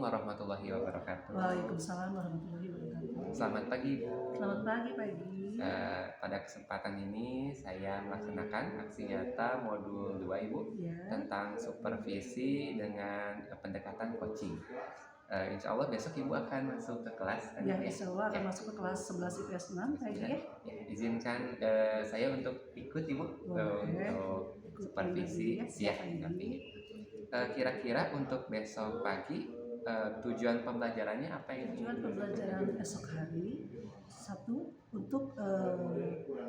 warahmatullahi wabarakatuh. Waalaikumsalam warahmatullahi wabarakatuh. Selamat pagi, Bu. Selamat pagi, Pak Egi. Pada kesempatan ini saya melaksanakan aksi nyata modul 2, Ibu, Ya, tentang supervisi dengan pendekatan coaching. Insya Allah besok Ibu akan masuk ke kelas. ya insya Allah akan masuk ke kelas 11 IPS 6, Pak Egi ya. Izinkan saya untuk ikut, Ibu, Boleh. untuk Ikut supervisi. ya, siap, Pak Egi. Kira-kira untuk besok pagi tujuan pembelajarannya apa ini? Tujuan pembelajaran esok hari, satu, untuk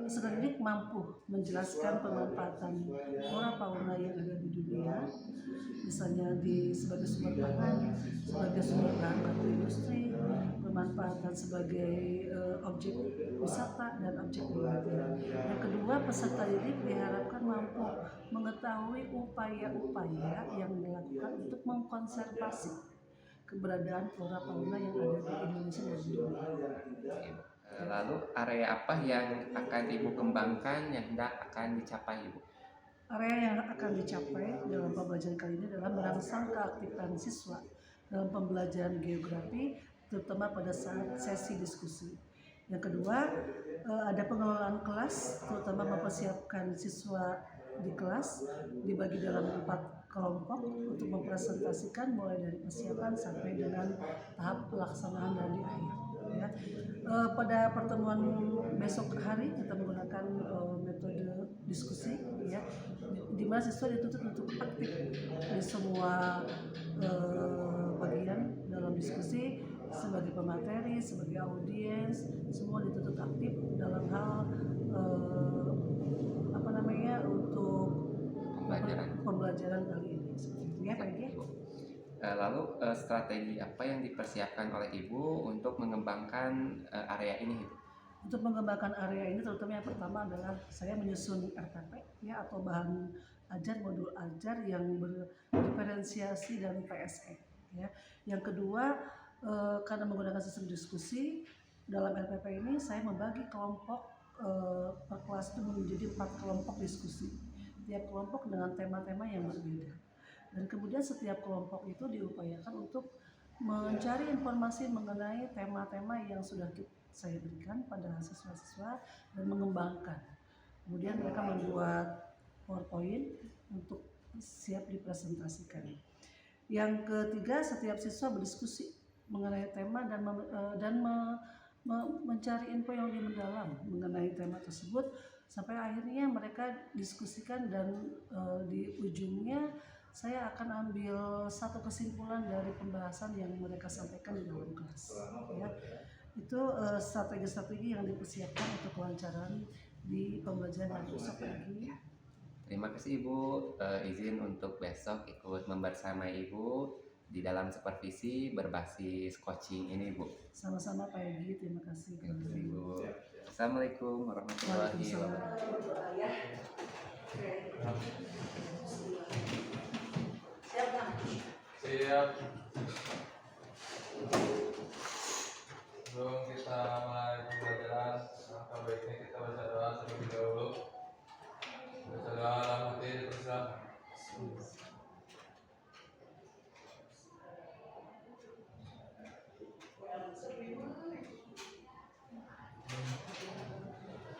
peserta didik mampu menjelaskan pemanfaatan flora fauna yang ada di dunia, misalnya sebagai sumber pangan, sebagai sumber bahan baku industri, pemanfaatan sebagai objek wisata dan objek penelitian. Yang kedua, peserta didik diharapkan mampu mengetahui upaya-upaya yang dilakukan untuk mengkonservasi keberadaan flora fauna yang ada di Indonesia dan di dunia. Lalu area apa yang akan Ibu kembangkan yang hendak akan dicapai, Ibu? Area yang akan dicapai dalam pembelajaran kali ini adalah merangsang keaktifan siswa dalam pembelajaran geografi, terutama pada saat sesi diskusi. Yang kedua, ada pengelolaan kelas, terutama mempersiapkan siswa di kelas dibagi dalam 4 kelompok untuk mempresentasikan mulai dari persiapan sampai dengan tahap pelaksanaan dan di akhir. Ya. Pada pertemuan besok hari kita menggunakan metode diskusi, ya, di mana siswa dituntut untuk aktif di semua bagian dalam diskusi, sebagai pemateri, sebagai audiens, semua dituntut aktif dalam hal untuk pembelajaran kali ini. Ya, Pak Egi. Lalu strategi apa yang dipersiapkan oleh Ibu untuk mengembangkan area ini, Ibu? Untuk mengembangkan area ini, terutama yang pertama adalah saya menyusun RPP, ya, atau bahan ajar, modul ajar yang berdiferensiasi dan PSE. Ya. Yang kedua, karena menggunakan sistem diskusi dalam RPP ini, saya membagi kelompok per kelas itu menjadi 4 kelompok diskusi. Tiap kelompok dengan tema-tema yang berbeda. Dan kemudian setiap kelompok itu diupayakan untuk mencari informasi mengenai tema-tema yang sudah saya berikan pada siswa-siswa dan mengembangkan. Kemudian mereka membuat PowerPoint untuk siap dipresentasikan. Yang ketiga, setiap siswa berdiskusi mengenai tema dan mencari info yang lebih mendalam mengenai tema tersebut sampai akhirnya mereka diskusikan dan di ujungnya saya akan ambil satu kesimpulan dari pembahasan yang mereka sampaikan di dalam kelas. Ya. Itu strategi-strategi yang dipersiapkan untuk kelancaran di pembelajaran yang besok pagi. Terima kasih, Ibu. Izin untuk besok ikut membersamai Ibu di dalam supervisi berbasis coaching ini, Bu. Sama-sama, Pak Egi. Terima kasih. Terima kasih, Bu. Assalamualaikum warahmatullahi wabarakatuh. Siap. Sebelum kita mulai pembelajaran, maka baiknya kita baca doa terlebih dahulu. Baca doa dalam hati dipersilakan.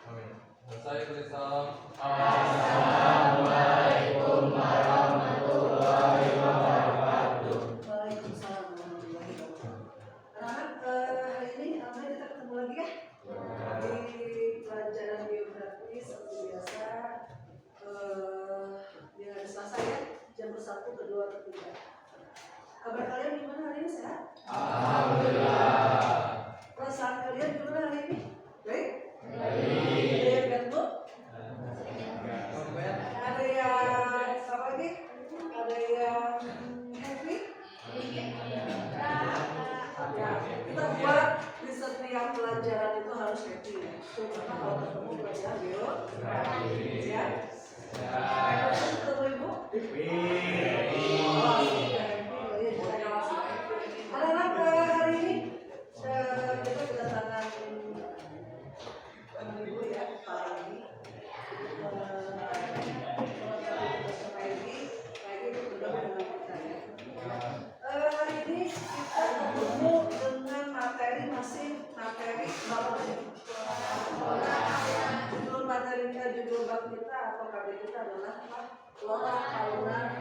Amin. Saya beri salam. Assalamualaikum warahmatullahi wabarakatuh. Waalaikumsalam warahmatullahi wabarakatuh. Anak-anak, hari ini alhamdulillah kita ketemu lagi ya di pelajaran geografi seperti biasa di hari Selasa ya, jam 1, 2, 3. Kabar kalian gimana hari ini, sehat? Alhamdulillah. Perasaan kalian gimana hari ini? Baik? Baik. Ada yang ganggu? Ada yang apa lagi? Ada yang happy? Ya, kita buat di setiap pelajaran itu harus happy ya. Terutama kalau ketemu pelajaran geografi. Ya. Ketemu Ibu? Anak-anak, hari ini kita kedatangan Ibu ya, Pak Egi. Hari ini kita Judul materi kita, judul bab kita atau KB kita adalah apa? Flora, fauna,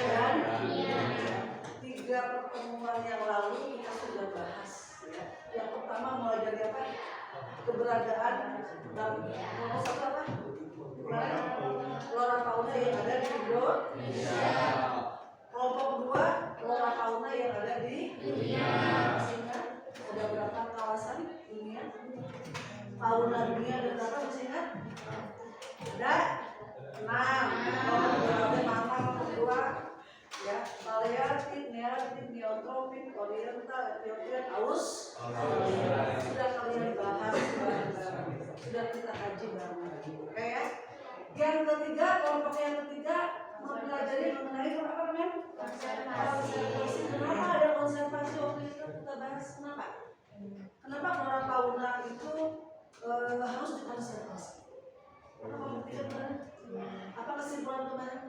dan tiga pertemuan yang lalu kita sudah bahas. Ya. Yang pertama mulai dari apa? Keberadaan dan apa? Flora fauna yang ada di Indonesia. Kelompok kedua, flora fauna yang ada di dunia. Ada berapa kawasan dunia? Fauna dunia ada berapa masih ingat? Ada 6. Ada mammal kedua, ya, Palearctic, Nearctic, Neotropik, Oriental, Ethiopian, Aus. Sudah kalian bahas bareng-bareng, sudah kita kaji bareng-bareng. Oke ya? Yang ketiga, kelompok yang ketiga mempelajari mengenai apa namanya? Konservasi. Kenapa ada konservasi waktu itu kita bahas? Kenapa? Kenapa flora fauna itu harus dikonservasi? Kenapa berpikir kemarin? Apa kesimpulan kemarin?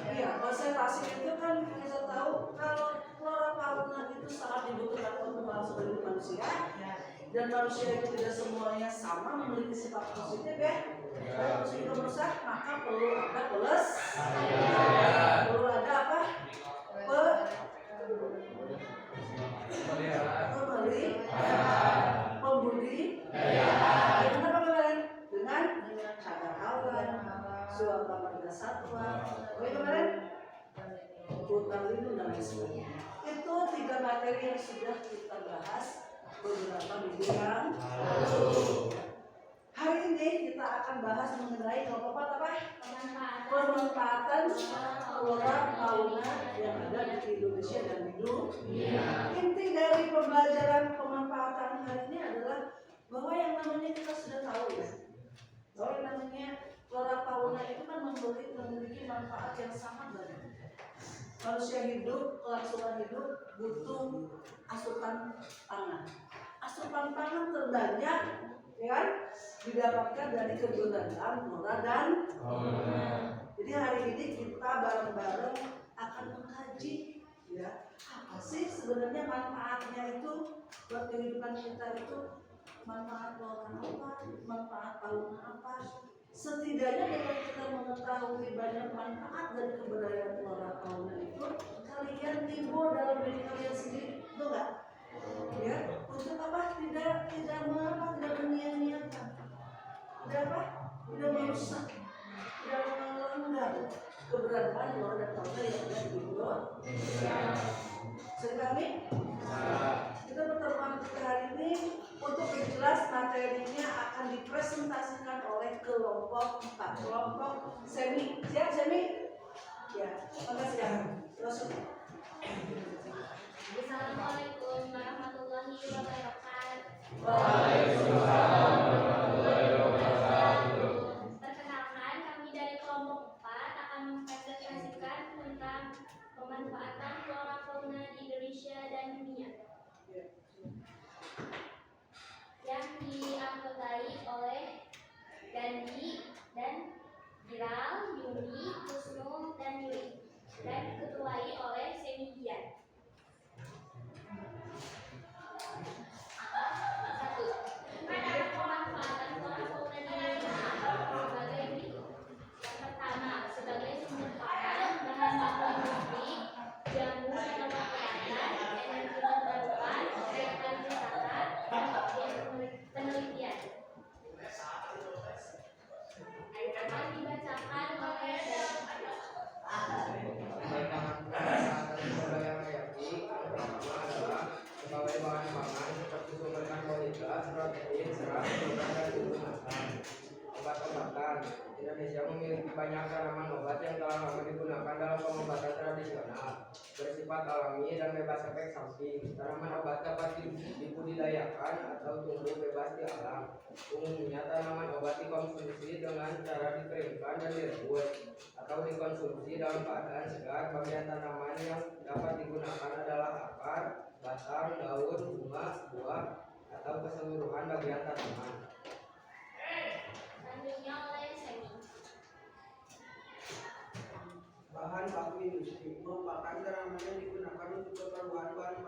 Iya, konservasi itu kan kita tahu kalau flora fauna itu sangat dibutuhkan untuk melangsungi hidup manusia. Dan manusia itu tidak semuanya sama memiliki sifat positif ya. Kalau itu merusak maka perlu ada perlu ada apa? Pembudidayaan. Dengan apa kemarin? Dengan cagar alam, suaka marga satwa. Oke kemarin? Hutan lindung dan lain sebagainya. Itu 3 materi yang sudah kita bahas beberapa minggu yang lalu. Hari ini kita akan bahas mengenai kelompok apa? Pemanfaatan flora fauna yang ada di Indonesia dan di dunia. Inti dari pembelajaran pemanfaatan hari ini adalah bahwa yang namanya kita sudah tahu ya, bahwa yang namanya flora fauna itu kan memiliki manfaat yang sangat banyak. Manusia hidup, kelangsungan hidup butuh asupan pangan. Asupan pangan terbanyak ya kan didapatkan dari keberadaan flora dan fauna. Jadi hari ini kita bareng-bareng akan mengkaji ya apa sih sebenarnya manfaatnya itu buat kehidupan kita itu, manfaat flora apa, manfaat fauna apa. Setidaknya dengan kita mengetahui banyak manfaat dari keberadaan flora fauna itu, kalian timbul dalam diri kalian sendiri, betul nggak? Ya, untuk apa? Tidak menyia-nyiakan, tidak apa? Tidak merusak, tidak melanggar keberadaan flora dan fauna yang ada di Indonesia. Sekali kita pertemuan kita hari ini untuk jelas materinya akan dipresentasikan oleh kelompok 4, kelompok semi. Siap semi? Ya, makasih. Terus. Assalamualaikum warahmatullahi wabarakatuh. Waalaikumsalam warahmatullahi wabarakatuh. Perkenalkan, kami dari kelompok 4 akan mempresentasikan tentang pemanfaatan flora fauna di Indonesia dan dunia yang dianggotai oleh Gandhi dan Giral, Yuni, Kusnu, dan Yuri, dan diketuai oleh Semidian. 1. Pemanfaatan flora fauna di Indonesia sebagai berikut. Yang pertama, sebagai sumber pakan, bahan baku industri, jamu dan obat-obatan, energi terbarukan, pariwisata, dan penelitian. Akan dibacakan oleh sebagai bahan pangan seperti sumber karbohidrat, protein, serat, protein dan digunakan. Obat-obatan. Indonesia memiliki banyak tanaman obat yang telah lama digunakan dalam pengobatan tradisional, bersifat alami dan bebas efek samping. Tanaman obat dapat dibudidayakan atau tumbuh bebas di alam. Umumnya tanaman obat dikonsumsi dengan cara dikeringkan dan direbus atau dikonsumsi dalam keadaan segar. Bagian tanaman yang dapat digunakan adalah akar, batang, daun, bunga, buah, atau keseluruhan bagian tanaman. selanjutnya oleh Semi. Bahan baku industri merupakan tanaman yang digunakan untuk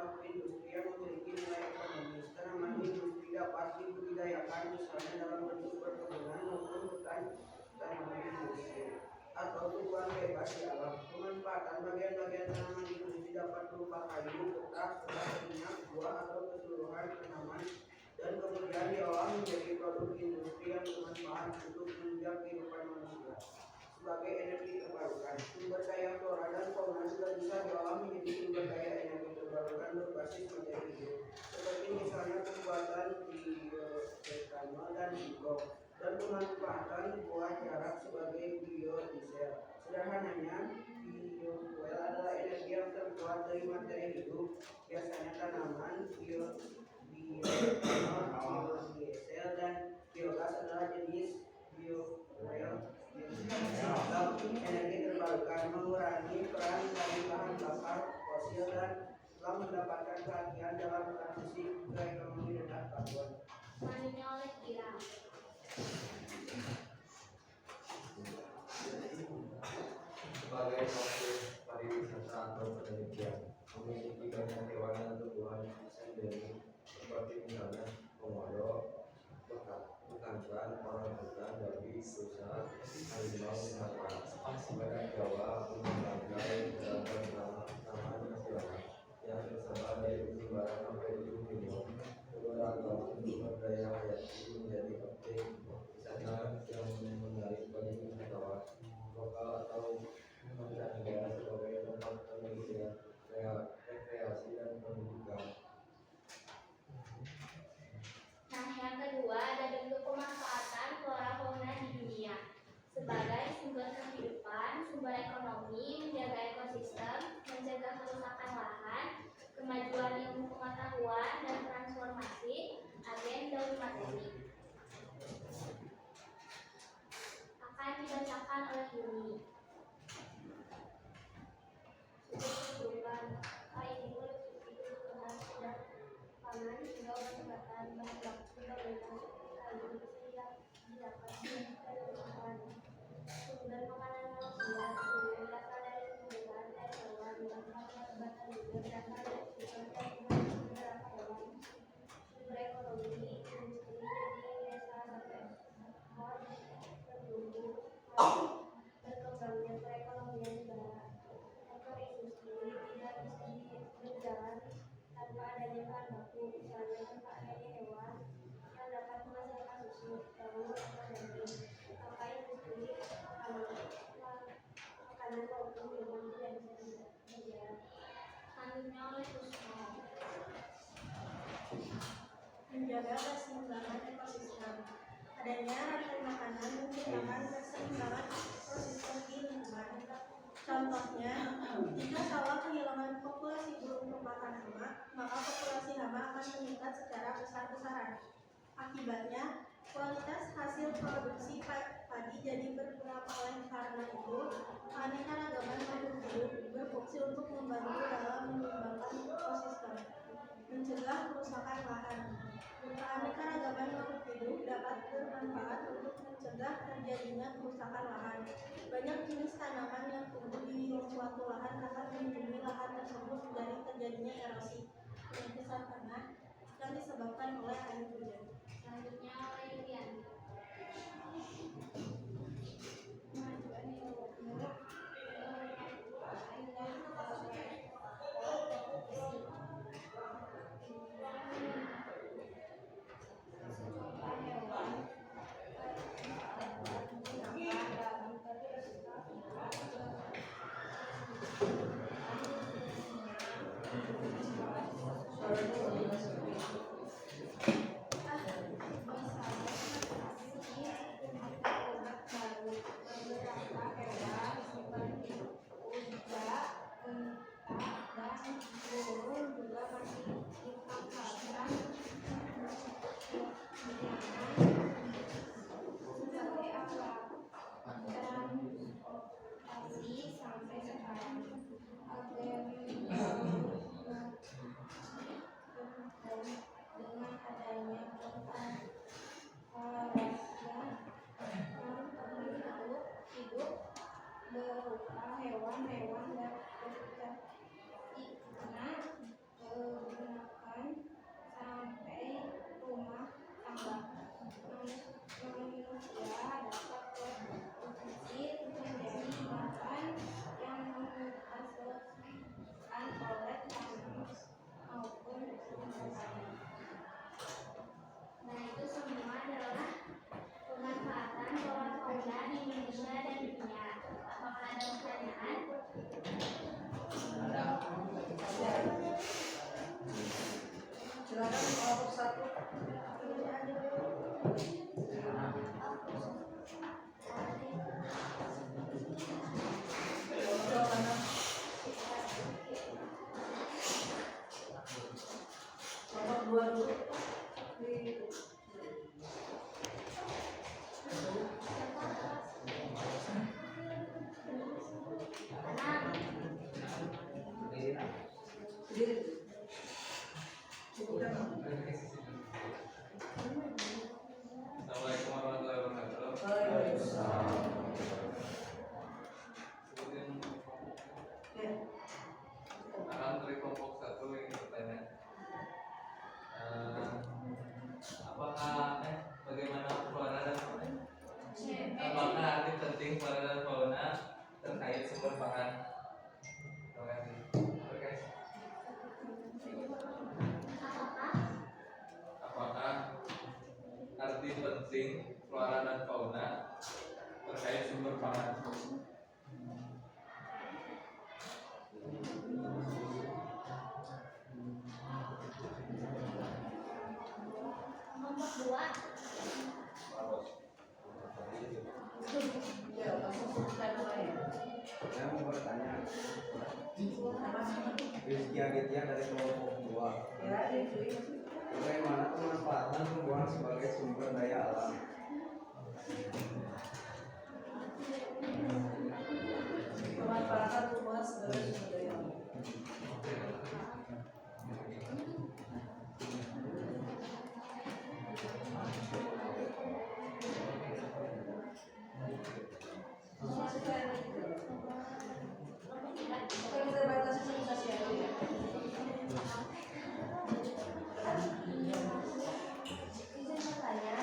pelaku industri yang memiliki nilai ekonomis. Tanaman industri dapat dibudidayakan misalnya dalam bentuk perkebunan maupun hutan tanaman industri atau tumbuhan bebas di alam. Pemanfaatan bagian-bagian tanaman industri dapat berupa kayu, getah, serat, minyak, buah atau keseluruhan tanaman dan kemudian diolah menjadi produk industri yang bermanfaat untuk menunjang kehidupan manusia. Sebagai energi terbarukan, sumber daya flora dan fauna juga bisa diolah menjadi sumber daya energi terbarukan berbasis materi hidup, seperti misalnya pembuatan bioetanol dan singkong, dan pemanfaatan buah jarak sebagai biodiesel. Sederhananya, biofuel adalah energi yang terbuat dari materi hidup, biasanya tanaman, bioetanol, biodiesel, dan biogas adalah jenis biofuel. Energi terbarukan mengurangi peran dari bahan bakar fosil dan telah mendapatkan perhatian dalam transisi ke ekonomi rendah karbon. Selanjutnya oleh Ira. Sebagai objek pariwisata atau penelitian memiliki banyak hewan dan tumbuhan endemik seperti misalnya komodo, bekantan, orangutan, babi, rusa, harimau, binatang. Badak Jawa, burung bangkai, dan taman nasional yang tersebar dari ujung barat sampai ujung timur. Keberagaman sumber daya hayati menjadi objek wisata yang menarik bagi wisatawan lokal atau mancanegara sebagai tempat penelitian, rekreasi, dan pendidikan. Nah, yang kedua ada bentuk pemanfaatan flora fauna di dunia sebagai sumber kehidupan, sumber ekonomi, menjaga ekosistem, mencegah kerusakan lahan, kemajuan ilmu pengetahuan, dan transformasi agen daun materi. Akan dibacakan oleh Yuni. Kehidupan ini sudah pangan hingga obat-obatan bahan baku berbagai kayu sehingga didapat dari hutan. Sumber makanan manusia berasal dari tumbuhan dan hewan, dan obat-obatan juga berasal dari sumber dan beberapa hewan. Sumber ekonomi industri jadi desa sampai ekspor bertumbuh berkembangnya perekonomian negara. Sektor industri tidak bisa berjalan tanpa adanya bahan baku, misalnya tanpa adanya hewan yang dapat menghasilkan susu, telur, atau daging. Maka industri makanan maupun minuman tidak bisa berjalan. Selanjutnya oleh Kusno. Menjaga keseimbangan ekosistem. Adanya rantai makanan menciptakan keseimbangan ekosistem di lingkungan. Contohnya, jika sawah kehilangan populasi burung pemakan hama, maka populasi hama akan meningkat secara besar-besaran. Akibatnya, kualitas hasil produksi padi jadi berkurang. Oleh karena itu, keanekaragaman makhluk hidup berfungsi untuk membantu dalam menyeimbangkan ekosistem, mencegah kerusakan lahan. Keanekaragaman makhluk hidup dapat bermanfaat untuk mencegah terjadinya kerusakan lahan. Banyak jenis tanaman yang tumbuh di suatu lahan akan melindungi lahan tersebut dari terjadinya erosi, pengentasan tanah yang disebabkan oleh air hujan. Selanjutnya oleh Yulian. Berdiri. Cukupkan. Assalamualaikum warahmatullahi wabarakatuh. Waalaikumsalam. Ya. Akan dari kelompok 1 ini bertanya, bagaimana flora dan fauna? Apakah arti penting flora dan fauna terkait sumber pangan? Terima kasih. Oke. Apakah arti penting flora dan fauna terkait sumber pangan? Nomor 2. Ya, langsung sebutkan namanya. Saya mau bertanya. Rizky Aditya dari kelompok 2. Ya, itu. Bagaimana pemanfaatan tumbuhan sebagai sumber daya alam? Pemanfaatan tumbuhan sebagai sumber daya alam. Kita batasi satu sesi aja ya. Izin bertanya,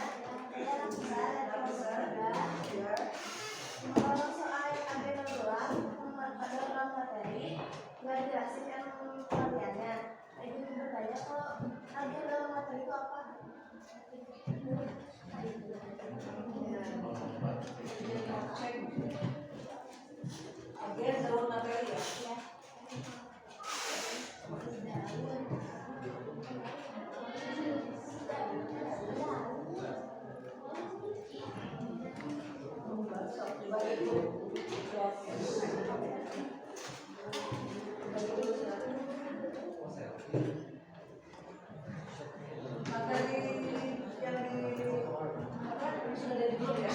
saya Raksasa dari Besar, kelompok 3. ya. Kalau soal yang ada dalam dalam materi nggak jelasin yang pengertiannya. Izin bertanya, kalau ada dalam materi itu apa? Cek. Agen dalam materi ya. Ya. Materi yang di apa sudah ada di grup ya.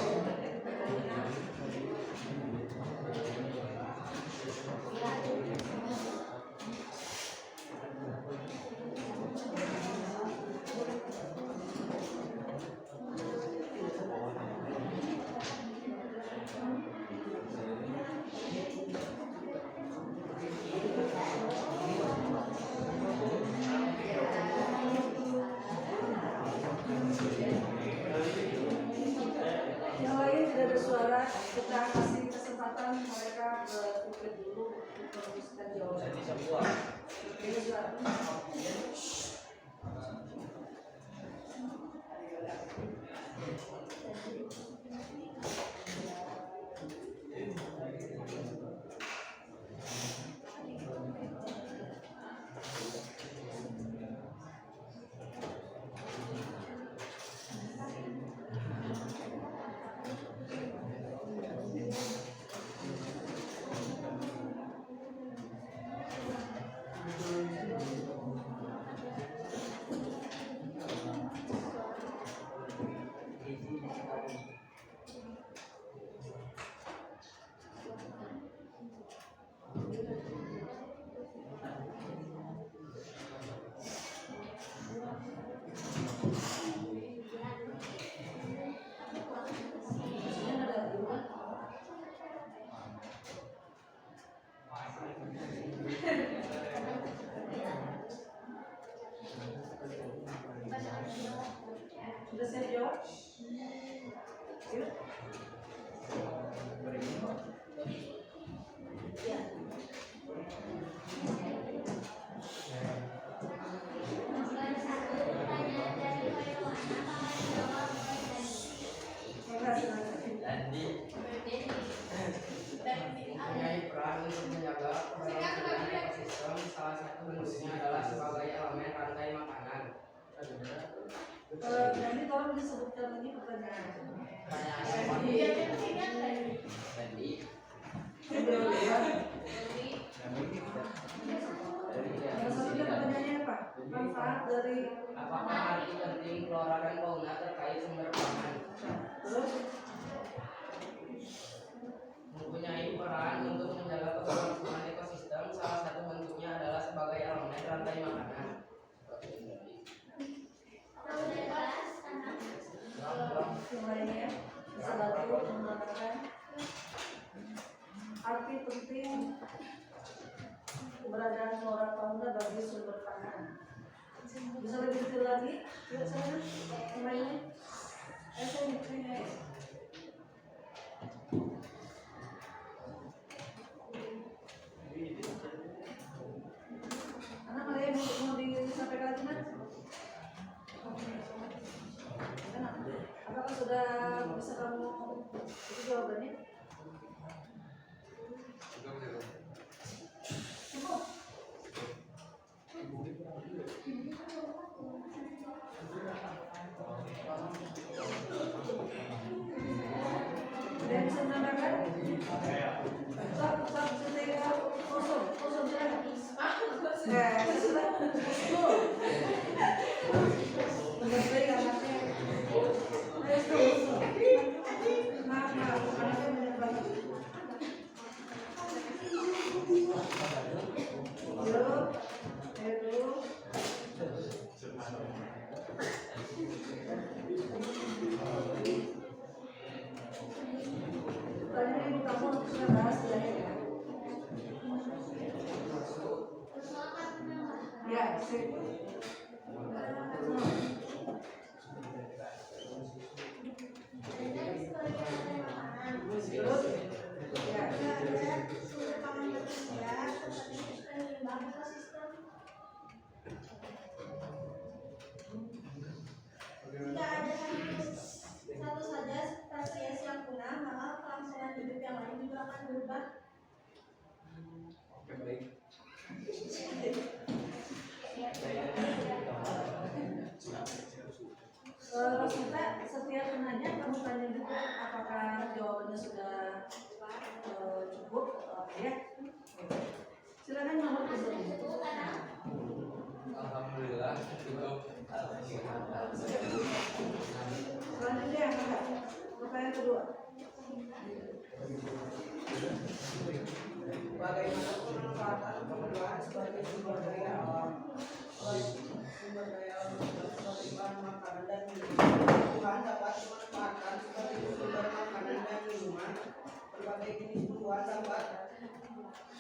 Yang lain tidak ada suara, kita kasih kesempatan mereka berpikir dulu untuk menuliskan jawaban. Ini suara. Sudah siap jawab? Yuk. Ya. Nomor 1, pertanyaan dari Hoirwan. Apakah dijawab oleh Dani? Mempunyai peran untuk menjaga keberlangsungan ekosistem. Salah satu bentuknya adalah sebagai elemen rantai makanan. Nanti tolong disebutkan lagi pertanyaannya. Yang satunya pertanyaannya apa? Manfaat dari Apakah arti penting flora dan fauna terkait sumber pangan? terus Mempunyai peran untuk menjaga keberlangsungan ekosistem. Salah satu bentuknya adalah sebagai elemen sumber pangan. Bisa lebih detail lagi? Yuk sana, yang lainnya. Saya mikirnya. Anak ada yang mau disampaikan lagi nak? Anak, apakah sudah bisa kamu itu jawabannya? Cukup. Ada yang bisa menambahkan? Stop, saya kosong silakan. Sudah. Baik anaknya. Maaf, anaknya banyak banget. Tanya ibu kamu sudah bahas ya? Ya, sip. Terus? Ya. Sumber pangan tersedia seperti penyeimbang ekosistem. Jika ada satu saja spesies yang punah, maka kelangsungan hidup yang lain juga akan berubah. Oke, baik. Rosita, setiap penanya kamu tanya dulu apakah jawabannya sudah cukup ya. Silakan nomor tersebut. Alhamdulillah cukup. Selanjutnya yang kedua, pertanyaan kedua. Bagaimana pemanfaatan kebutuhan sebagai sumber daya alam? Sumber daya alam seperti bahan makanan dan minuman. Tumbuhan dapat dimanfaatkan sebagai sumber makanan dan minuman. Berbagai jenis tumbuhan dapat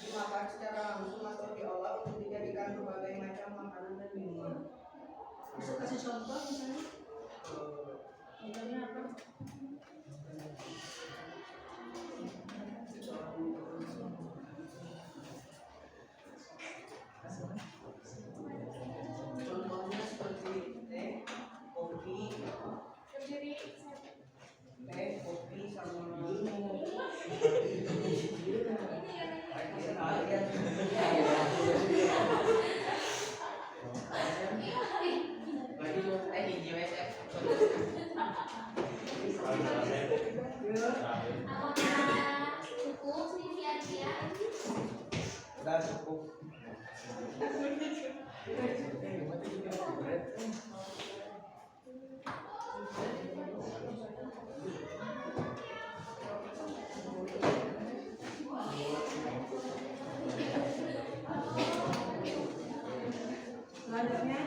dimakan secara langsung atau diolah untuk dijadikan berbagai macam makanan dan minuman. Bisa kasih contoh misalnya? Contohnya apa? Contohnya seperti teh, kopi, sama Apakah cukup sia-sia? Udah cukup. Selanjutnya,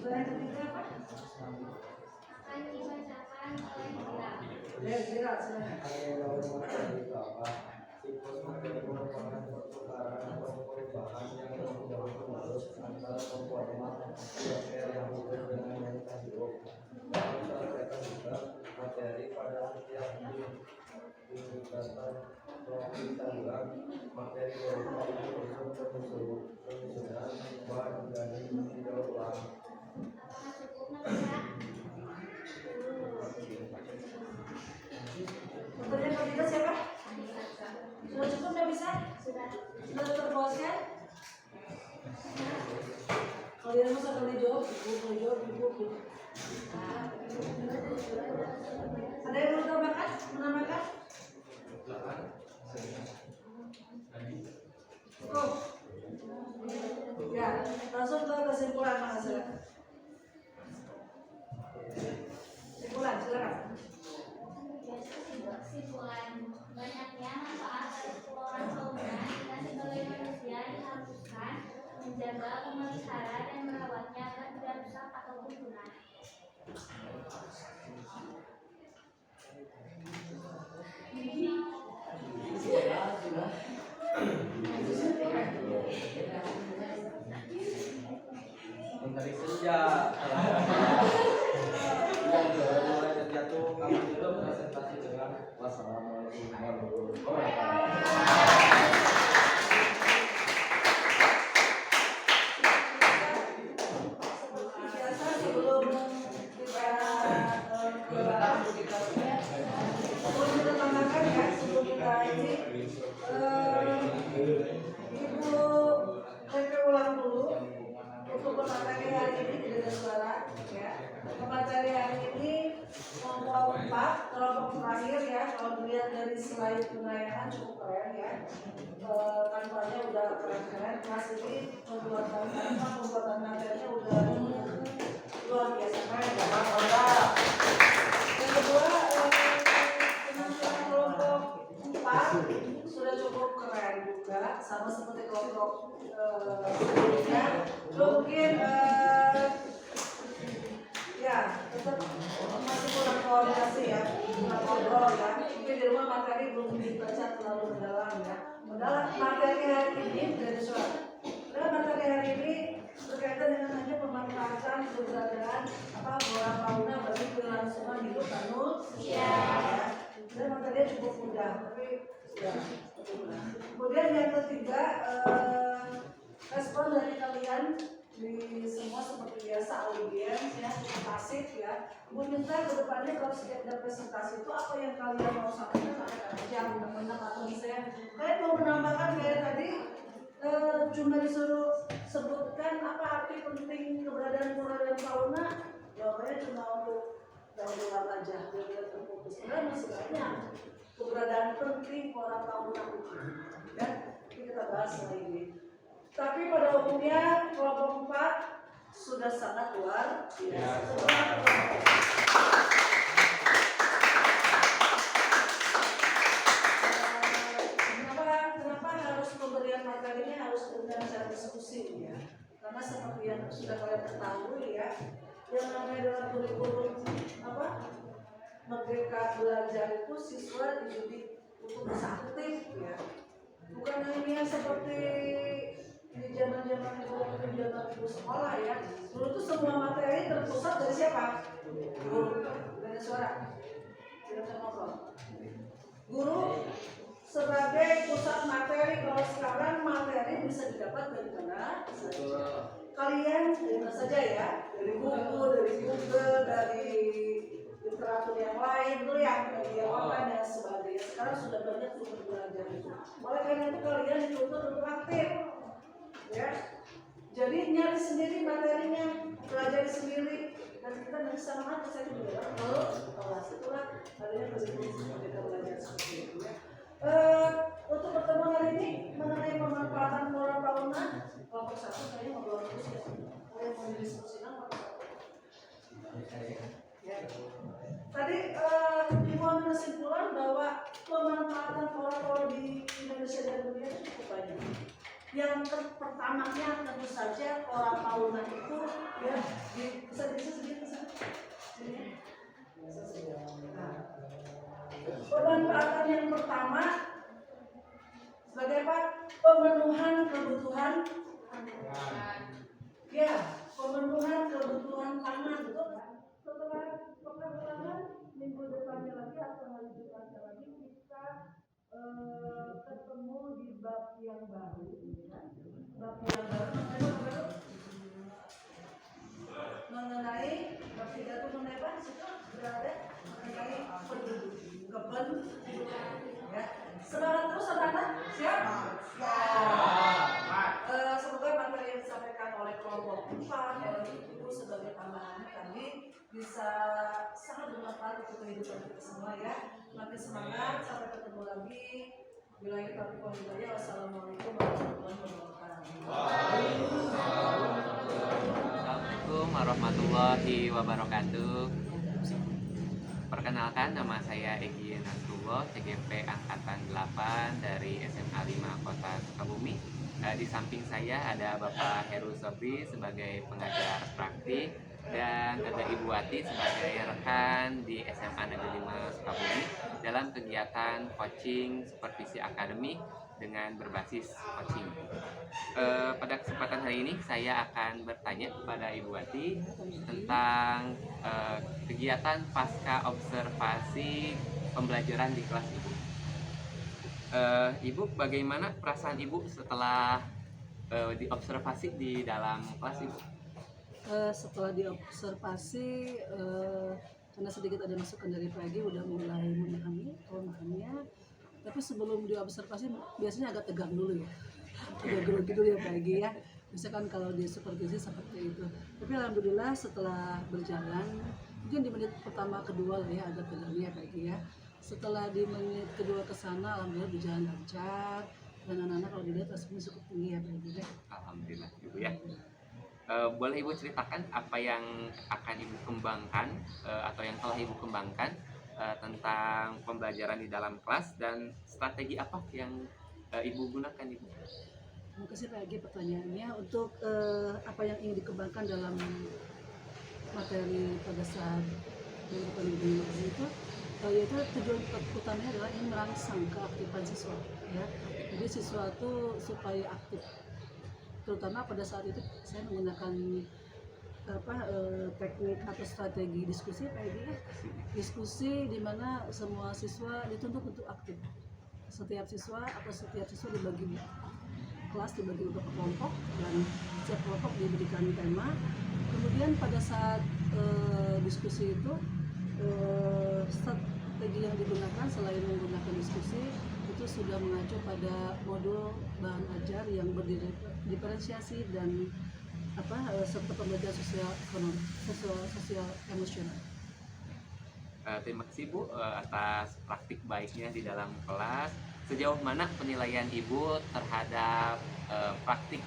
pertanyaan ketiga apa? Akan dibacakan oleh kita. Kira, silakan. Siklus materi merupakan pertukaran atau perubahan yang terus-menerus antara komponen materi yang hidup dengan yang tak hidup. Disampaikan juga materi pada setiap tingkatan penyusunan materi berupa penyusunan bahan organik didaur ulang. Apakah cukup Nafisa? boleh jawab ibu. Ada yang mau menambahkan? Cukup. Ya, langsung ke kesimpulan Mas. Kesimpulan, silakan. Kesimpulan, banyaknya manfaat dari flora fauna kita sebagai manusia diharuskan menjaga, memelihara, dan merawatnya agar tidak rusak ataupun punah. Mentari senja. Mulai terjatuh kapan dulu presentasi dengan wassalamualaikum warahmatullahi wabarakatuh. Biasa sebelum kita tambahkan ya, sebelum kita ini Ibu TP ulang dulu untuk pemateri hari ini tidak ada suara ya. Pemateri hari ini kelompok 4, kelompok terakhir ya. Kalau dilihat dari slide penayangan cukup keren ya. Tanpanya udah keren-keren. Kelas ini pembuatan materinya udah luar biasa keren ya. Yang kedua penampilan kelompok 4 sudah cukup keren juga, sama seperti kelompok sebelumnya. Mungkin ya tetap masih kurang koordinasi ya, kurang ngobrol ya. Mungkin di rumah materi belum dibaca terlalu mendalam ya. Materi hari ini dari suara. Materi hari ini berkaitan dengan hanya pemanfaatan keberadaan flora fauna bagi kelangsungan hidup manusia. Dan materinya cukup mudah, tapi ya cukup mudah. Kemudian yang ketiga, respon dari kalian di semua seperti biasa audiens ya, pasif ya. Ibu minta ke depannya kalau setiap ada presentasi itu apa yang kalian mau sampaikan aja undang-undang atau misalnya kalian mau menambahkan kayak tadi cuma disuruh sebutkan apa arti penting keberadaan flora dan fauna, jawabannya cuma untuk daur-ulang aja biar terfokus. Sebenarnya masih banyak keberadaan penting flora fauna ya, ini kita bahas hari ini. Tapi pada umumnya kelompok 4 sudah sangat luar biasa. Kenapa harus pemberian materinya harus dengan cara diskusi ya? Karena seperti yang sudah kalian ketahui ya, yang namanya dalam kurikulum Merdeka Belajar itu siswa dididik untuk bisa aktif ya. Bukan hanya seperti di zaman-zaman ibu sekolah ya. Dulu tuh semua materi terpusat dari siapa? Guru. Dari suara. Tidak bisa ngobrol. Guru sebagai pusat materi. Kalau sekarang materi bisa didapat dari mana saja. Kalian dari mana saja ya, dari buku, dari Google, dari literatur yang lain, itu yang media online dan sebagainya. Sekarang sudah banyak sumber belajar itu. Oleh karena itu kalian dituntut untuk aktif, ya. Jadi nyari sendiri materinya, pelajari sendiri, dan kita nanti sama saya juga kalau kelas itulah kalian bersih-bersih kita belajar seperti itu ya. Untuk pertemuan hari ini mengenai pemanfaatan flora fauna kelompok 1 kayaknya ngobrol terus ya. Kalian mau diskusikan ya. Tadi Ibu ambil kesimpulan bahwa pemanfaatan flora fauna di Indonesia dan dunia itu cukup banyak. Yang pertamanya tentu saja flora fauna itu ya bisa sedikit. Pemanfaatan yang pertama sebagai apa? Pemenuhan kebutuhan ya, pemenuhan kebutuhan pangan, betul kan? Setelah pekan minggu depannya lagi atau hari depannya lagi kita ketemu di bab yang baru, kan? Bab yang baru mengenai bab 3 itu mengenai apa? Situ berada mengenai penduduk keben ya. Semangat terus anak-anak, siap? Semoga materi yang disampaikan oleh kelompok 4 oleh ibu sebagai tambahan tadi bisa sangat bermanfaat untuk kehidupan kita semua ya. Makin semangat, sampai ketemu lagi. Bilahi taufiq wal hidayah. Wassalamualaikum warahmatullahi wabarakatuh. Assalamualaikum warahmatullahi wabarakatuh. Perkenalkan, nama saya Egy Nasrullah, CGP Angkatan 8 dari SMA 5 Kota Sukabumi. Di samping saya ada Bapak Heru Sobri sebagai pengajar praktik dan ada Ibu Wati sebagai rekan di SMA Negeri 5 Sukabumi dalam kegiatan coaching supervisi akademik dengan berbasis coaching. Pada kesempatan hari ini saya akan bertanya kepada Ibu Wati tentang kegiatan pasca observasi pembelajaran di kelas Ibu. Ibu, bagaimana perasaan Ibu setelah diobservasi di dalam kelas Ibu? Setelah diobservasi, karena sedikit ada masukan dari pagi udah mulai memahaminya. Tapi sebelum diobservasi biasanya agak tegang dulu ya, agak grogi dulu ya pagi ya. Misalkan kalau di supervisi seperti itu. Tapi alhamdulillah setelah berjalan, mungkin di menit pertama kedua lah ya agak tegangnya pagi ya. Setelah di menit kedua ke sana, alhamdulillah berjalan lancar dan anak-anak kalau dilihat responnya cukup tinggi ya pagi ya. Alhamdulillah Ibu ya. Boleh Ibu ceritakan apa yang akan Ibu kembangkan atau yang telah Ibu kembangkan tentang pembelajaran di dalam kelas dan strategi apa yang Ibu gunakan Ibu? Terima kasih pagi pertanyaannya. Untuk apa yang ingin dikembangkan dalam materi pada saat pendidikan itu, yaitu tujuan utamanya adalah ingin merangsang keaktifan siswa ya. Jadi siswa itu supaya aktif, terutama pada saat itu saya menggunakan teknik atau strategi diskusi diskusi di mana semua siswa dituntut untuk aktif. Setiap siswa dibagi kelas, dibagi beberapa kelompok dan setiap kelompok diberikan tema. Kemudian pada saat diskusi itu strategi yang digunakan selain menggunakan diskusi itu sudah mengacu pada modul bahan ajar yang berdiferensiasi dan serta pembelajaran sosial emosional. Terima kasih Bu atas praktik baiknya di dalam kelas. Sejauh mana penilaian Ibu terhadap praktik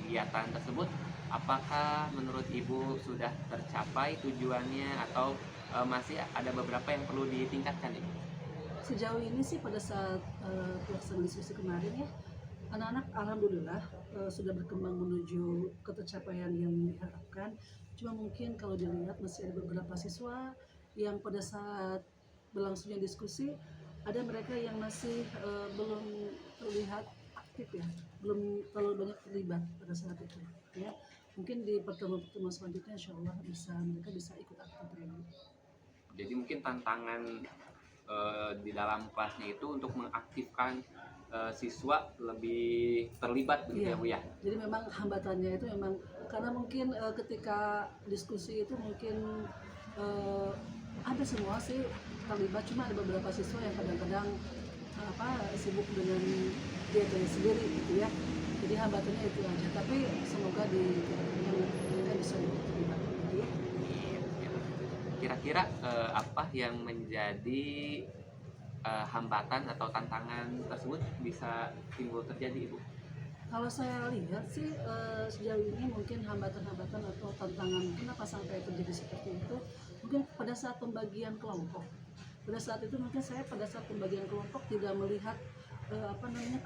kegiatan tersebut? Apakah menurut Ibu sudah tercapai tujuannya atau masih ada beberapa yang perlu ditingkatkan Ibu? Sejauh ini sih pada saat pelaksanaan diskusi kemarin ya, anak-anak alhamdulillah sudah berkembang menuju ketercapaian yang diharapkan. Cuma mungkin kalau dilihat masih ada beberapa siswa yang pada saat berlangsungnya diskusi ada mereka yang masih belum terlihat aktif ya, belum terlalu banyak terlibat pada saat itu ya. Mungkin di pertemuan selanjutnya insya Allah mereka bisa ikut aktif lagi. Jadi mungkin tantangan di dalam kelasnya itu untuk mengaktifkan siswa lebih terlibat begitu ya Bu ya. Jadi memang hambatannya itu memang karena mungkin ketika diskusi itu mungkin ada semua sih terlibat, cuma ada beberapa siswa yang kadang-kadang sibuk dengan dia sendiri gitu ya. Jadi hambatannya itu aja. Tapi semoga mereka bisa lebih terlibat gitu ya. Kira-kira apa yang menjadi hambatan atau tantangan tersebut bisa timbul terjadi Ibu? Kalau saya lihat sih sejauh ini mungkin hambatan-hambatan atau tantangan kenapa sampai terjadi seperti itu mungkin pada saat pembagian kelompok. Pada saat itu mungkin saya pada saat pembagian kelompok tidak melihat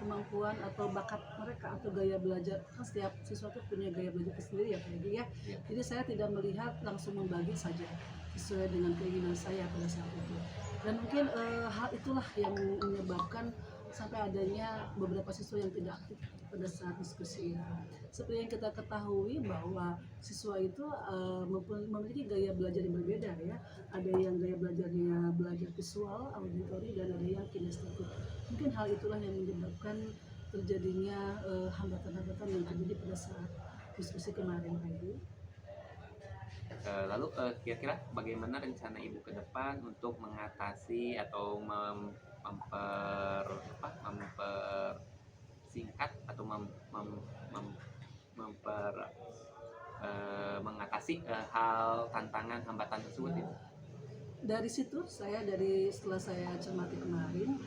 kemampuan atau bakat mereka atau gaya belajar. Kan setiap siswa itu punya gaya belajar sendiri ya Pak Edi ya. Jadi saya tidak melihat langsung membagi saja sesuai dengan keinginan saya pada saat itu. Dan mungkin hal itulah yang menyebabkan sampai adanya beberapa siswa yang tidak aktif pada saat diskusi. Seperti yang kita ketahui bahwa siswa itu memiliki gaya belajar yang berbeda ya. Ada yang gaya belajarnya belajar visual, auditori, dan ada yang kinestetik. Mungkin hal itulah yang menyebabkan terjadinya hambatan-hambatan yang terjadi pada saat diskusi kemarin tadi. Lalu kira-kira bagaimana rencana Ibu ke depan untuk mengatasi atau mempersingkat atau mengatasi hal tantangan hambatan tersebut Ibu? Dari situ setelah saya cermati kemarin,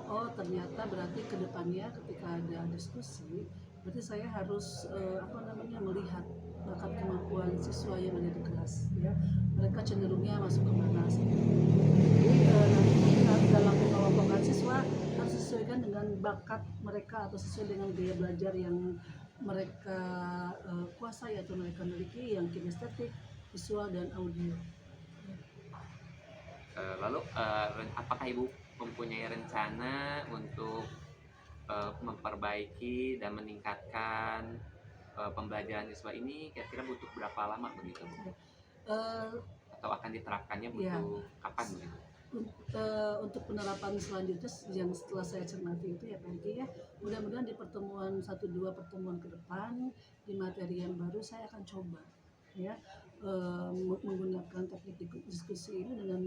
oh ternyata berarti kedepannya ketika ada diskusi, berarti saya harus melihat bakat kemampuan siswa yang ada di kelas, ya mereka cenderungnya masuk kemana. Jadi nanti dalam pengelompokan siswa harus sesuaikan dengan bakat mereka atau sesuai dengan gaya belajar yang mereka kuasai atau mereka miliki, yang kinestetik, visual dan audio. Lalu apakah Ibu mempunyai rencana untuk memperbaiki dan meningkatkan pembelajaran siswa ini kira-kira butuh berapa lama begitu Bu? Atau akan diterapkannya butuh kapan begitu? Untuk penerapan selanjutnya yang setelah saya cermati itu ya Pak Egi ya, mudah-mudahan di pertemuan 1-2 pertemuan ke depan di materi yang baru saya akan coba ya menggunakan teknik diskusi ini dengan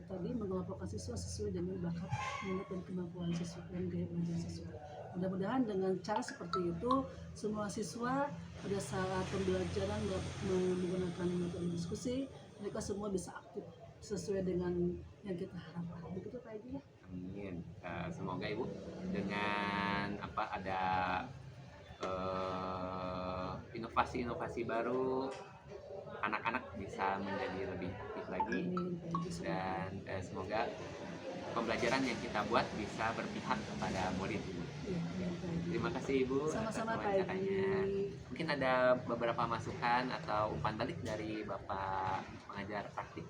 tadi mengelompokkan siswa sesuai dengan bakat, minat dan kemampuan siswa dan gaya belajar siswa. Mudah-mudahan dengan cara seperti itu semua siswa pada saat pembelajaran menggunakan metode diskusi mereka semua bisa aktif sesuai dengan yang kita harapkan. Begitu Pak Edi ya. Amin. Semoga Ibu dengan ada inovasi-inovasi baru, anak-anak bisa menjadi lebih aktif lagi. Amin, Pak Edi. Dan semoga pembelajaran yang kita buat bisa berpihak kepada murid Ibu. Iya, Pak Edi. Terima kasih Ibu Sama-sama atas Pak Edi. wawancaranya. Mungkin ada beberapa masukan atau umpan balik dari Bapak pengajar praktik.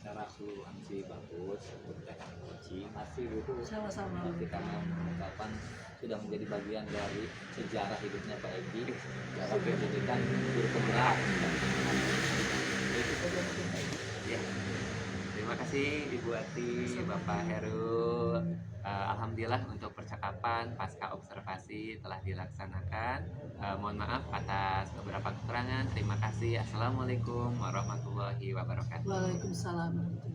Secara keseluruhan sih bagus untuk teknik coaching masih itu Sama-sama. kita mengucapkan sudah menjadi bagian dari sejarah hidupnya Pak Edi dalam pendidikan guru penggerak. Itu saja mungkin Pak Edi. Ya. Terima kasih Ibu Ati, Bapak Heru. Alhamdulillah untuk percakapan pasca observasi telah dilaksanakan. Mohon maaf atas beberapa kekurangan. Terima kasih. Assalamualaikum warahmatullahi wabarakatuh. Waalaikumsalam warahmatullahi wabarakatuh.